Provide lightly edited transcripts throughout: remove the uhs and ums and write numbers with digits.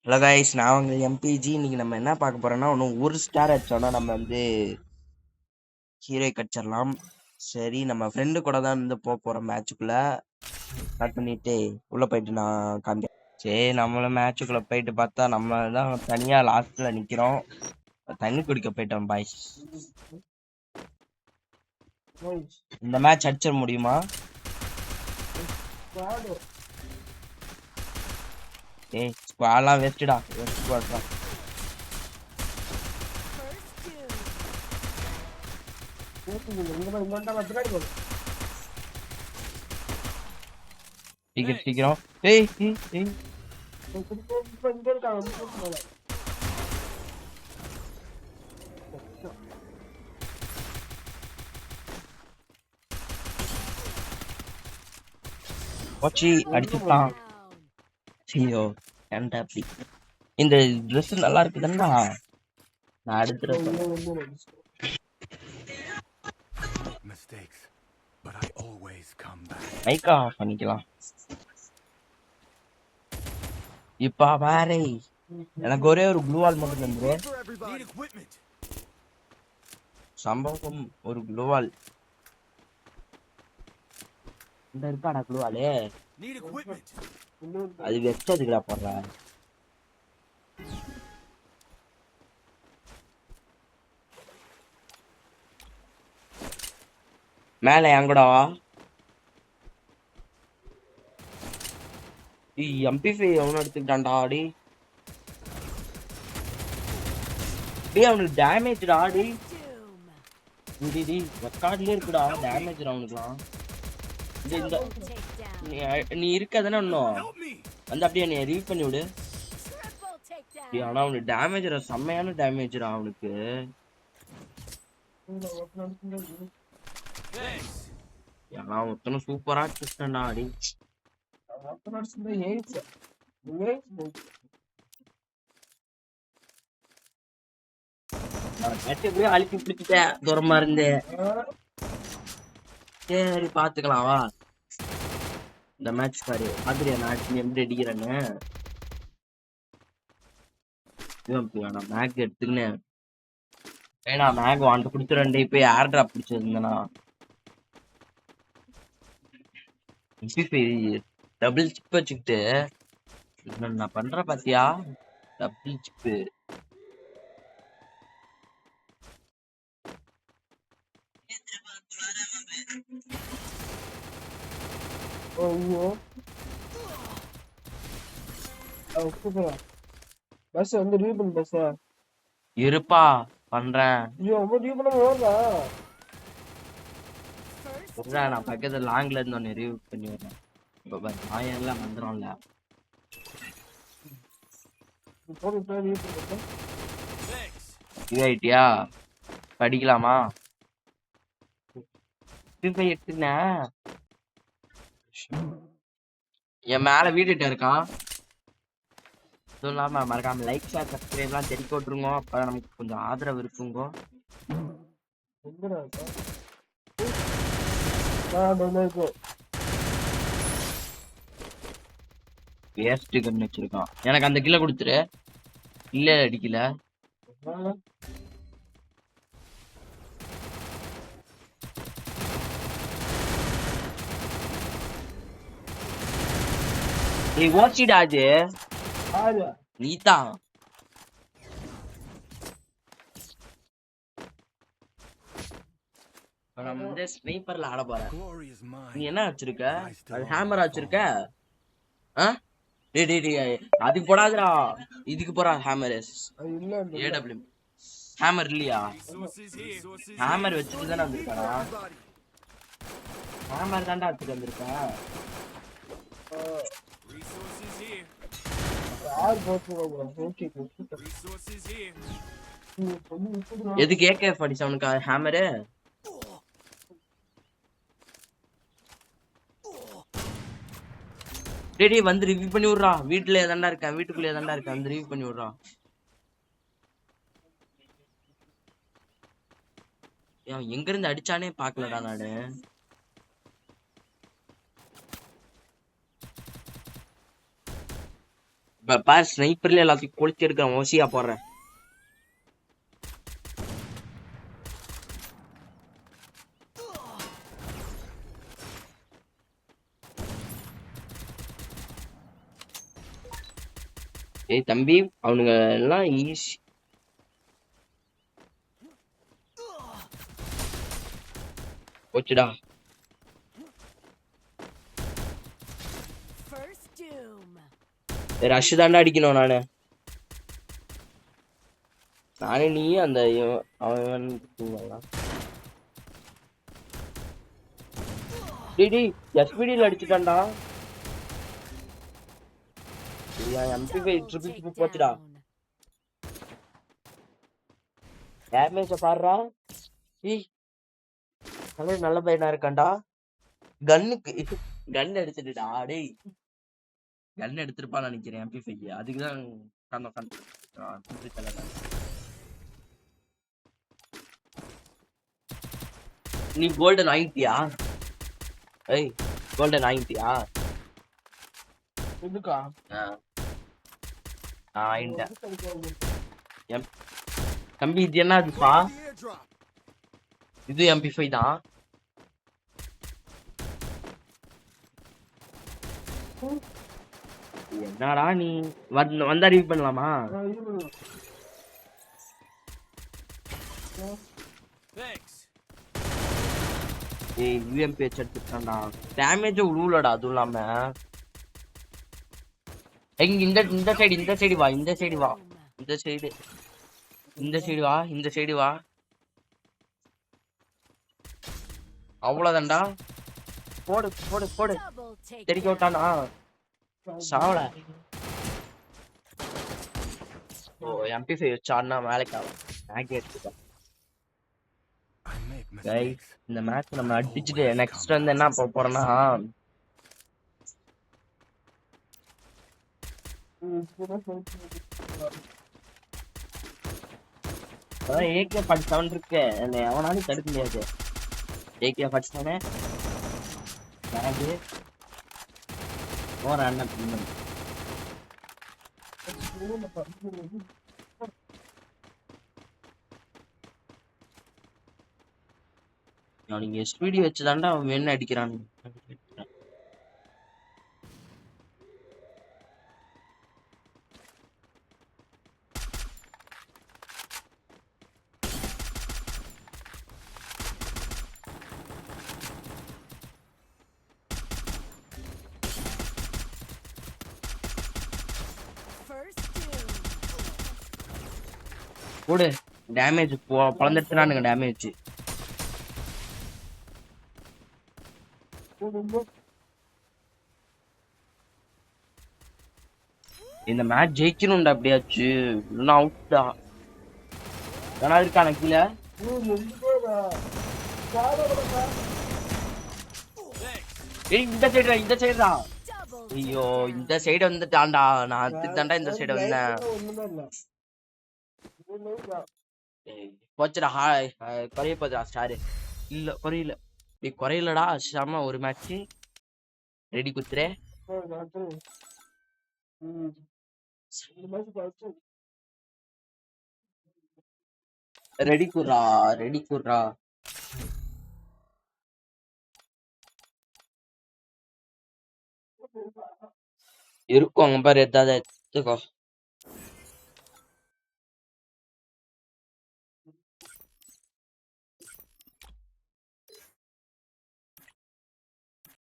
Hello guys, நான் உங்கள் MBG. இன்னைக்கு நம்ம என்ன பார்க்க போறோம்னா, ஒன்றும் ஒரு ஸ்டார் அடிச்சோன்னா நம்ம ஹீரோ கடிச்சிடலாம். சரி, நம்ம ஃப்ரெண்டு கூட தான் போகிறோம் மேட்சுக்குள்ள. ஸ்டார்ட் பண்ணிட்டு உள்ள போயிட்டு நான் காமிக்கிறேன். சரி, நம்மளும் மேட்சுக்குள்ள போயிட்டு பார்த்தா நம்ம தான் தனியாக லாஸ்ட்ல நிற்கிறோம். தண்ணி குடிக்க போயிட்டோம் பாய்ஸ். இந்த மேட்ச் அடிச்சிட முடியுமா? ஏய், ஸ்குவாட்லாம் வேஸ்ட்டுடா. ஸ்குவாட்லாம் சீக்கிரம் சீக்கிரம். ஏய் ஏய் ஏய் போச்சு, அடிச்சுட்டான். ஐயோ, ஏன்டா அப்படி? இந்த ட்ரெஸ் நல்லா இருக்குதுன்னா நான் அடுத்த மைக்கா ஆஃப் பண்ணிக்கலாம். இப்ப பாரு, எனக்கு ஒரே ஒரு க்ளூவால் மட்டும் தந்துரு. சம்பவம் ஒரு க்ளூவால் இந்த இருக்காடா க்ளூவாலு. அது வெச்சதுக்குடா போடுற. மேல எங்கடா எம்பி5 அவனு எடுத்துக்கிட்டான்டா. ஆடி அவனுக்கு டேமேஜ் ஆடி ரெக்கார்ட்லயே இருக்குடா டேமேஜ் அவனுக்குலாம். நீ இருக்கதானே இன்னும் வந்து அப்படியே நீ ரீவ் பண்ணி விடு. ஆனா அவனுக்கு டேமேஜ் செம்மையான டேமேஜ்ரா அவனுக்கு. ஏன்னா ஒருத்தனும் சூப்பரா அடிச்சுட்டான்டா. அடி அழுத்தி பிடிச்சிட்டேன் தூரமா இருந்து. சரி பாத்துக்கலாம் வா. இந்த மேட்ச் பாரு பாத்துறியா நான் எப்படி அடிக்கிறேன்னு. வேணாம் மேக் எடுத்துன்னு ஏன்னா மேக் வாண்ட்டு குடுத்துறேன். இப்ப ஏர் டிராப் பிடிச்சிருந்தேனா டபுள் சிப் வச்சுக்கிட்டு நான் பண்ற பாத்தியா. டபுள் சிப்பு பஸ் வந்து ரீபன் பஸ் இருப்பா பண்றேன். நான் பக்கத்துல லாங்ல இருந்து ஒன்னு ரிவ்யூ பண்ணி வரேன். இப்ப நான் எல்லாம் வந்துடும்ல. ஐடியா படிக்கலாமா? எடுத்துனா என் மேல வீடுகிட்ட இருக்கான். அதுவும் இல்லாம மறக்காம லைக் ஷேர் சப்ஸ்கிரைப் எல்லாம் தெரிவிக்க விட்டுருங்க. அப்ப நமக்கு கொஞ்சம் ஆதரவு இருக்குங்க. வேஸ்ட் கண்ணு வச்சிருக்கான். எனக்கு அந்த கில்ல கொடுத்துரு. இல்ல அடிக்கல. நீ ஓச்சிடாது நீதான். நம்ம வந்து ஸ்னைப்பர்ல ஆட போறேன். நீ என்ன வச்சிருக்க? அது ஹேமர் வச்சிருக்க? அதுக்கு போடாதடா, இதுக்கு போறா ஹேமர். ஏடபிள்யூ ஹேமர் இல்லையா? ஹேமர் வச்சுட்டு தானே வந்திருக்கானா? ஹேமர் தான்டா வச்சுட்டு வந்திருக்கா. எதுக்கு AK-47 ஹேமரு? டேய் வந்து ரிவ்யூ பண்ணி விடுறா. வீட்டுல ஏதாண்டா இருக்கேன், வீட்டுக்குள்ளே ஏதாண்டா இருக்கேன், வந்து ரிவ்யூ பண்ணி விடுறா. எங்க இருந்து அடிச்சானே பாக்கலடா நானு. இப்ப பாரு ஸ்னைப்பர்ல எல்லாத்தையும் கொளுத்தி எடுக்கிறேன். ஓசியா போடுறேன். ஏய் தம்பி, அவனுங்க எல்லாம் ஈஸி. போச்சுடா. ரஷ் தாண்டா அடிக்கணும் நானு. நீ அந்த அவன் எஸ்பிடியில் அடிச்சுட்டான்டா. MP5 ட்ரிபிள் போச்சுடா. டேமேஜ பாருடா. நல்ல பையனா இருக்கான்டா. கன் அடிச்சுட்டுடா. டேய் கன் எடுத்துருப்பான்னு நினைக்கிறேன் MP5. அதுக்குதான் நீ கோல்டன் ஆயிட்டியா? ஏய் கோல்டன் ஆயிட்டியா? இதுக்கா தம்பி இது என்ன அதுப்பா? இது MP5 தான். என்னடா நீ வந்தா ரிவ்யூ பண்ணலாமா? ஏய் UMP வச்சு எடுத்துட்டான்டா. டேமேஜ் உழுவுலடா. அதுவும் இல்லாம எங்க இந்த சைடு வா. இந்த சைடு வா. அவ்வளவுதான்டா. போடு தெரிக்க விட்டானா சாவல. ஓ MP5 வச்சான்னா வேலைக்கு ஆகும். எடுத்துட்டேன். இந்த மேட்ச் நம்ம அடிச்சுட்டு நெக்ஸ்ட் வந்து என்ன போறோம்னா AK-47 இருக்கு. எவனாலும் தடுக்க முடியாது. AK-47 நீங்க ஸ்பீடி வச்சுதான்டா அவன் என்ன அடிக்கிறான். போடு டேமேஜ் பழந்துட்டுறானுங்க. டேமேஜ் இந்த மேட்ச் ஜெயிக்கணும்டா. அப்படியாச்சு இல்லைன்னா அவுட்டா. ஏன்னா இருக்கான கீழே இந்த சைடுடா. ஐயோ இந்த சைடு வந்துட்டான்டா. நான் அதுதான்டா இந்த சைடு வந்தேன். போச்சுடா. குறைய போதுடா ஸ்டாரு. இல்ல குறையில. குறையிலடா. செம ஒரு மேட்ச். ரெடி குத்துறே. ரெடி குர்ரா. இருக்கும் அங்க பாரு. எதாவது எடுத்துக்கோ.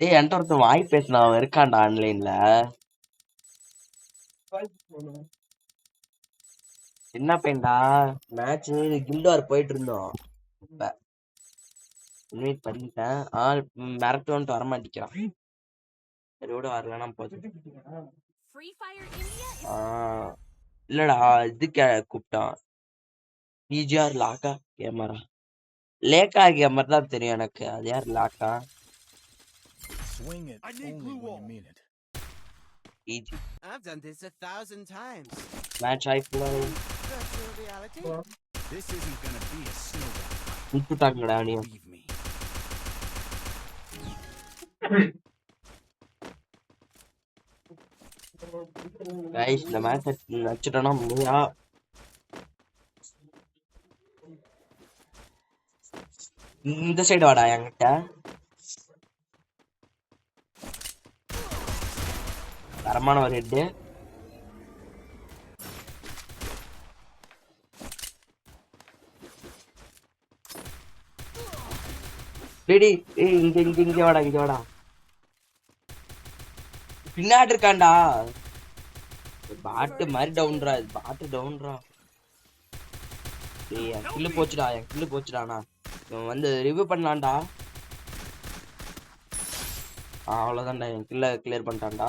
டேய் என்கிட்ட ஒருத்தன் வாய் பேசினா அவன் இருக்கான்டா ஆன்லைன்ல. என்ன பையன்டா மேட்ச் கில்டார் போயிட்டு இருந்தோம். இன்வைட் பண்ணிட்டேன். ஆள் மிரட்டுன்ட்டு வரமாட்டேங்கிறான். சரியோட வரலன்னா போதும். இல்லடா இதுக்கு கூப்பிட்டான். பிஜிஆர் லாக்கா கேமரா. லேக்கா கேமரா தான் தெரியும் எனக்கு. அது யார் லாக்கா? Easy. I've done this 1,000 times. Match I play. Virtual reality. This isn't gonna be a snowball. கூப்பிட்டாங்கடா நீ. Leave me. கைஸ் இந்த மேட்ச் வச்சுட்டோம்னா முடியா. இந்த சைடு வாடா என்கிட்ட. தரமான ஒரு ஹெட்டு. டேடி இங்க இங்க இங்க வாடா, இங்க வாடா. பின்னாடி இருக்கான்டா. பாட்டு மாதிரி டவுன்ரா, பாட்டு டவுன்ரா. ஏய் என் கில்லு போச்சுடா, என் கில்லு போச்சுடாண்ணா. இவன் வந்து ரிவ்யூ பண்ணலான்டா. அவ்வளவுதான்டா, என் கில்ல கிளியர் பண்ணிட்டான்டா.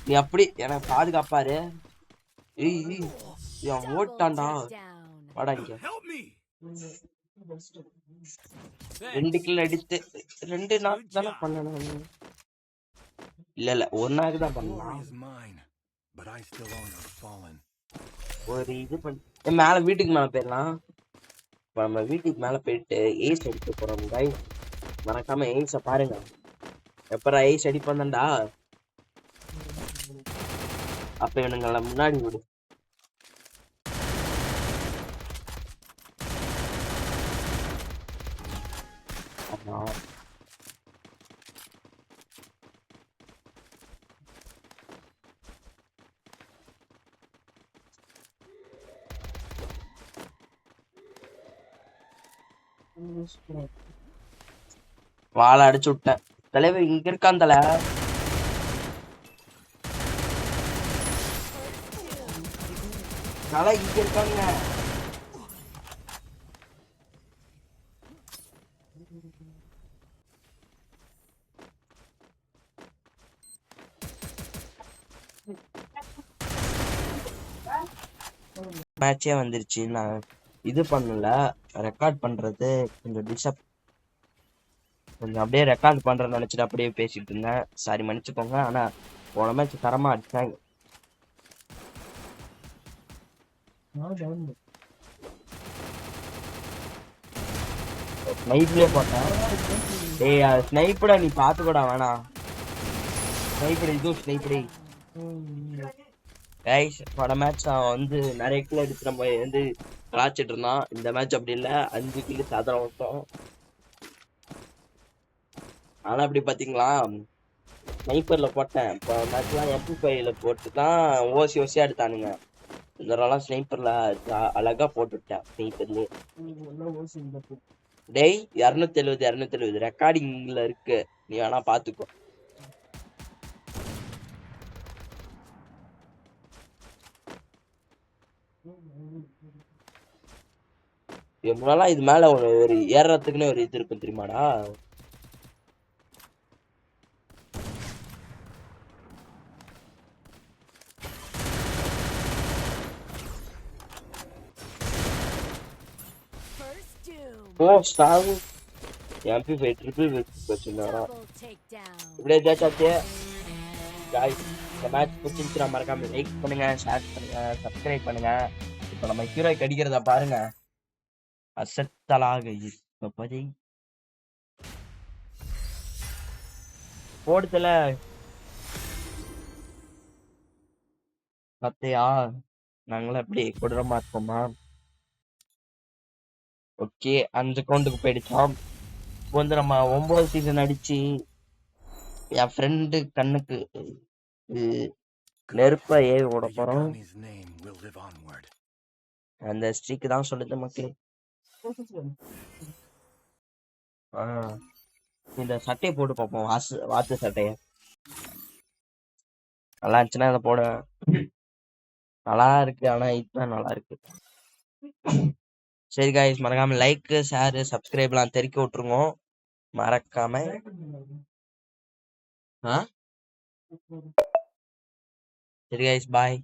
நீ அப்படி எனக்கு பாதுகாப்பாரு. ஏய் இவன் ஓட்டான்டா. வாடா இங்க. Help me. 2 கில் அடித்து 2 நாக் தானே பண்ணணும். இல்ல 1 நாக்கு தான் பண்ணலாம். Glory is mine, but I still honor the fallen. ஒரு இது பண்ணி மேல வீட்டுக்கு மேல போயிடலாம். இப்ப நம்ம வீட்டுக்கு மேல போயிட்டு ஏஸ் அடிக்க போறோம் guys. மறக்காம ஏஸ பாருங்க. எப்பரா ஏஸ் அடி பண்ணண்டா. அப்ப இவனுங்கள முன்னாடி விடு. ஆமா வாழை அடிச்சு விட்டேன். தலைவர் இங்க இருக்கான் தல. தலை இங்க இருக்காங்க. மேட்சே வந்துருச்சு. நான் இது பண்ணல, ரெக்கார்ட் பண்றது கொஞ்சம் டிஸ்டர்ப். கொஞ்சம் அப்படியே ரெக்கார்ட் பண்றேன்னு நினைச்சிட்டு அப்படியே பேசிட்டு இருந்தேன். சாரி மன்னிச்சுக்கோங்க. ஆனா போன மேட்ச் தரமா அடிச்சாங்க. ஸ்னைப்லயே போட்டேன். ஏய் ஸ்னைப்படா, நீ பாத்துக்கூடா வேணாம். ஸ்னைப்படு இதுவும் ஸ்னைப்படு. கைஸ் போன மேட்ச் அவன் வந்து நிறைய கிலோ எடுத்து நம்ம வந்து விளாச்சிட்டு இருந்தான். இந்த மேட்ச் அப்படி இல்லை, 5 கிலோ சாதனம் விட்டோம். ஆனா அப்படி பாத்தீங்களா, ஸ்னைப்பர்ல போட்டேன். இப்போ மேட்ச்லாம் MP5ல போட்டு தான் ஓசி எடுத்தானுங்க. இந்த தடவைலாம் ஸ்னைப்பர்ல அழகா போட்டுவிட்டேன். ஸ்னைப்பர்லயே டேய் 270 ரெக்கார்டிங்ல இருக்கு, நீ வேணா பாத்துக்கோ. முன்னாலாம் இது மேல ஒரு ஏறத்துக்குன்னு ஒரு இது இருக்கும் தெரியுமாடா. ஓ ஸ்டார் MP5 ட்ரிபிள் வச்சுனா இப்படியே ஜாச்சாச்சு. गाइस இந்த மேட்ச் பிடிச்சிருந்தா மறக்காம லைக் பண்ணுங்க, ஷேர் பண்ணுங்க, சப்ஸ்கிரைப் பண்ணுங்க. இப்போ நம்ம ஹீரோ அடிக்கிறத பாருங்க, அசத்தலாக இருப்பதை போடுதல பத்தையா. நாங்களும் எப்படி கொடூரமா இருக்கோமா. ஓகே 5 கவுண்டுக்கு போயிடுச்சோம். இப்போ வந்து நம்ம 9 சீசன் அடிச்சு என் ஃப்ரெண்டு கண்ணுக்கு நெருப்ப ஏவி விட போறோம். அந்த ஸ்ட்ரீக் தான் சொல்லுது மக்களே. இந்த சட்டையை போட்டு பார்ப்போம், வாத்து சட்டைய. நல்லா இருந்துச்சுன்னா அதை போட நல்லா இருக்கு. ஆனா இதுதான் நல்லா இருக்கு. சரி காய்ஸ் மறக்காம லைக் ஷேர் சப்ஸ்கிரைப் எல்லாம் தெரிக்க விட்டுருங்க மறக்காம. சரி காய்ஸ் பாய்.